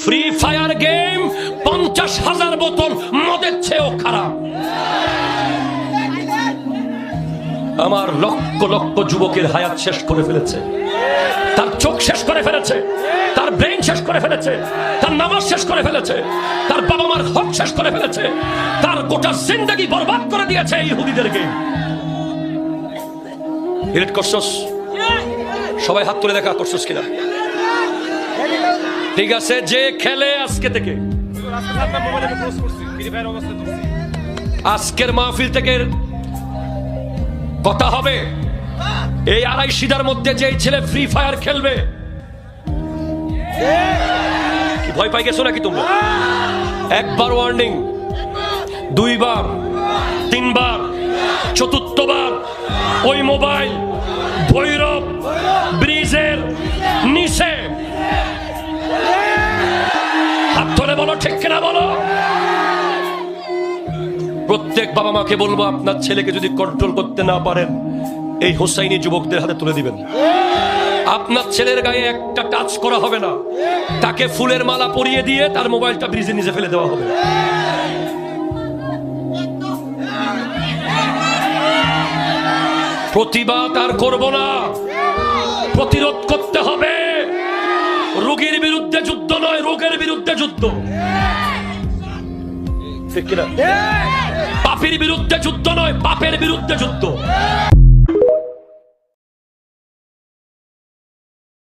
Free fire game 50,000 বোতল মদের চেয়েও খারাপ। আমার লক্ষ লক্ষ যুবকের হায়াত শেষ করে ফেলেছে, তার চোখ শেষ করে ফেলেছে, তার ব্রেন শেষ করে ফেলেছে, তার নামাজ শেষ করে ফেলেছে, তার বাবা মার হক শেষ করে ফেলেছে, তার গোটা জিন্দেগি বরবাদ করে দিয়েছে এই ইহুদিদেরকে। হিট করছস? সবাই হাত তুলে দেখা, করছস কিনা? ঠিক আছে, যে খেলে আজকে থেকে, আজকের মাহফিল থেকে কথা হবে, এই আড়াইশিদার মধ্যে যে ছেলে ফ্রি ফায়ার খেলবে, কি ভয় পাই গেছো নাকি তোমরা? একবার ওয়ার্নিং, দুইবার, তিনবার, চতুর্থবার ওই মোবাইল ভৈরব ব্রিজের নিচে হাত ধরে বলো, ঠিক কিনা বলো? প্রত্যেক বাবা মাকে বলবো, আপনার ছেলেকে যদি কন্ট্রোল করতে না পারেন, এই হোসাইনি যুবকদের হাতে তুলে দিবেন। আপনার ছেলের গায়ে একটা টাচ করা হবে না, তাকে ফুলের মালা পরিয়ে দিয়ে তার মোবাইলটা ব্রিজে নিচে ফেলে দেওয়া হবে। প্রতিবাদ আর করব না, প্রতিরোধ করতে হবে। রোগীর বিরুদ্ধে যুদ্ধ নয়, রোগের বিরুদ্ধে যুদ্ধ। ঠিক কিনা? পাপীর বিরুদ্ধে যুদ্ধ নয়, পাপের বিরুদ্ধে যুদ্ধ।